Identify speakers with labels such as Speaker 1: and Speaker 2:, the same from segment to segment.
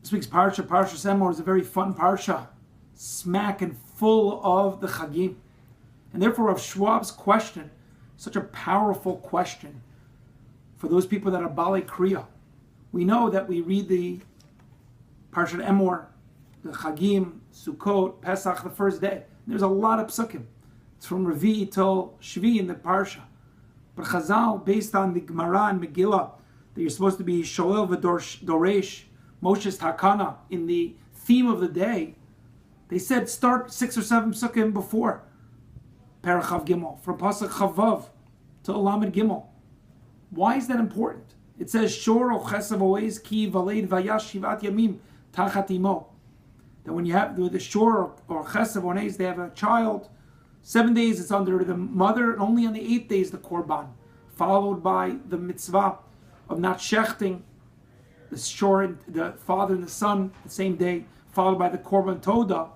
Speaker 1: This week's Parsha, Parshat Emor, is a very fun Parsha, smack and full of the Chagim. And therefore Rav Schwab's question, such a powerful question for those people that are Balei Kriya. We know that we read the Parshat Emor, the Chagim, Sukkot, Pesach, the first day. There's a lot of psukim. It's from Revi till Shvi in the Parsha. But Chazal, based on the Gemara and Megillah, that you're supposed to be Shoel v'Doresh, Moshe's Takana, in the theme of the day, they said start 6 or 7 psukim before Parachav Gimel, from Pasuk Chavav to Lamed Gimel. Why is that important? It says Shor o Chesav Oez Ki Valed Vayash Shivat Yamim Tachat Imo. That when you have the Shor or Chesav Oez, they have a child. 7 days it's under the mother, and only on the 8th day is the Korban, followed by the mitzvah of not shechting the shor, the father and the son, the same day, followed by the Korban Toda,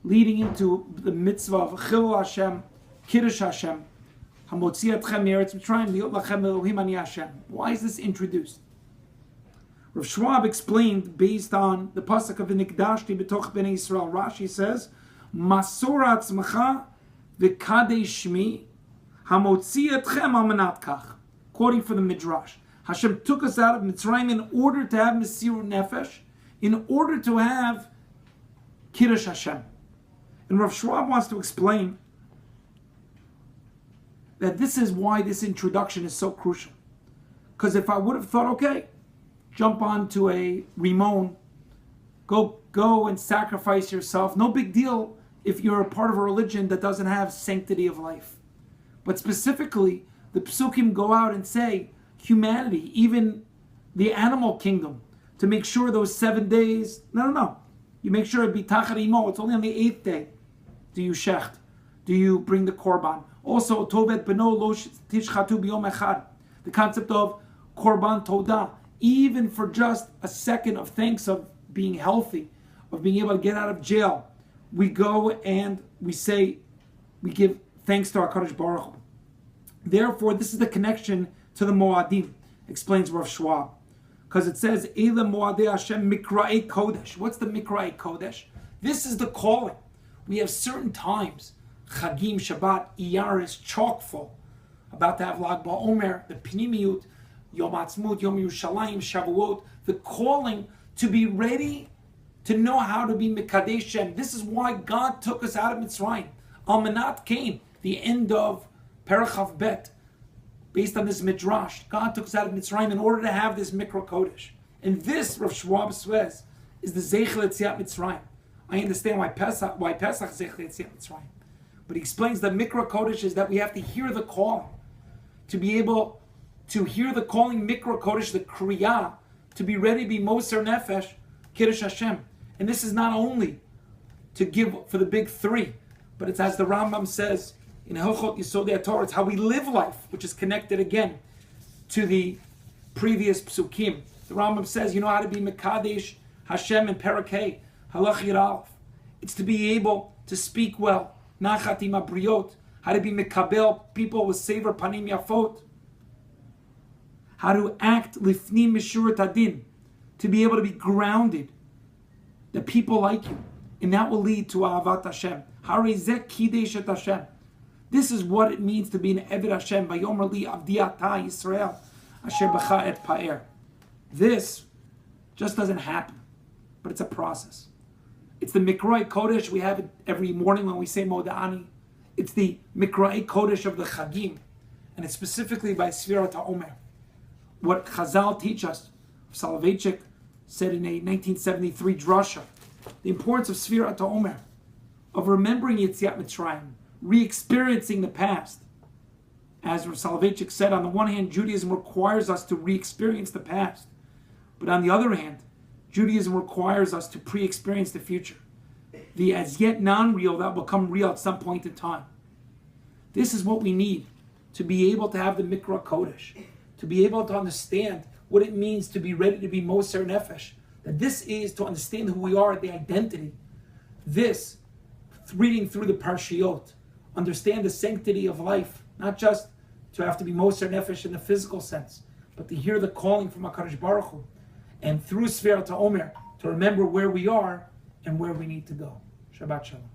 Speaker 1: leading into the mitzvah of Chilul Hashem, Kiddush Hashem, Hamotzi Atchem Me'eretz Mitzrayim, Liot Lachem Elohim Ani Hashem. Why is this introduced? Rav Schwab explained based on the pasuk of V'nikdashti b'toch b'nei Yisrael. Rashi says, Masor atzmacha v'kadei shmi hamotzi atchem al menat kach. Quoting from the Midrash, Hashem took us out of Mitzrayim in order to have Mesirut Nefesh, in order to have Kiddush Hashem. And Rav Schwab wants to explain that this is why this introduction is so crucial. Because if I would have thought, okay, jump onto a Rimon, go and sacrifice yourself, no big deal if you're a part of a religion that doesn't have sanctity of life. But specifically, the Psukim go out and say, humanity, even the animal kingdom, to make sure those 7 days, no. You make sure it be Tachat Imo. It's only on the 8th day do you shecht, do you bring the Korban. Also, Tovet Beno Lo Tishchatu B'Yom Echad. The concept of Korban Todah, even for just a second of thanks of being healthy, of being able to get out of jail, we go and we say, we give thanks to our Kadosh Baruch Hu. Therefore, this is the connection to the Moadim, explains Rav Schwab. Because it says, Eile Moadei Hashem Mikra'ei Kodesh. What's the Mikra'ei Kodesh? This is the calling. We have certain times, Chagim, Shabbat, Iyar is chock full. About to have Lag BaOmer, the Pnimiyut, Yom Ha'atzmaut, Yom Yerushalayim, Shavuot, the calling to be ready to know how to be Mekadesh Shem. This is why God took us out of Mitzrayim. Al-Manat came, the end of Parachav Bet. Based on this Midrash, God took us out of Mitzrayim in order to have this Mikra Kodesh. And this, Rav Schwab says, is the Zeichel Yetziat Mitzrayim. I understand why Pesach is Zeichel Yetziat Mitzrayim. But he explains that Mikra Kodesh is that we have to hear the call. To be able to hear the calling Mikra Kodesh, the Kriyah, to be ready to be Moser Nefesh, Kiddush Hashem. And this is not only to give for the big 3, but it's as the Rambam says, in Hilchot Yisodei HaTorah, it's how we live life, which is connected again to the previous psukim. The Rambam says, you know how to be Mekadesh Hashem and Parakeh, Halach Yud Aleph. It's to be able to speak well, Nachat Im Abriot, how to be Mekabel, people with Sever Panim Yafot, how to act Lifnim Meshurat Adin, to be able to be grounded, that people like you, and that will lead to Ahavat Hashem. Harezek Kidesh et Hashem. This is what it means to be an Eved Hashem. Vayomer li avdi ata Yisrael asher b'cha et pa'er. This just doesn't happen, but it's a process. It's the Mikra'ei Kodesh. We have it every morning when we say Moda'ani. It's the Mikra'ei Kodesh of the Chagim, and it's specifically by Sfirat HaOmer. What Chazal teach us, Soloveitchik said in a 1973 drasha, the importance of Sfirat HaOmer, of remembering Yetziat Mitzrayim, re-experiencing the past. As Rav Soloveitchik said, on the one hand, Judaism requires us to re-experience the past. But on the other hand, Judaism requires us to pre-experience the future. The as yet non-real that will become real at some point in time. This is what we need to be able to have the Mikra Kodesh, to be able to understand what it means to be ready to be Moser Nefesh. That this is to understand who we are, the identity. This, reading through the Parshiot, understand the sanctity of life, not just to have to be Moser Nefesh in the physical sense, but to hear the calling from HaKadosh Baruch Hu, and through Sfirat HaOmer, to to remember where we are and where we need to go. Shabbat Shalom.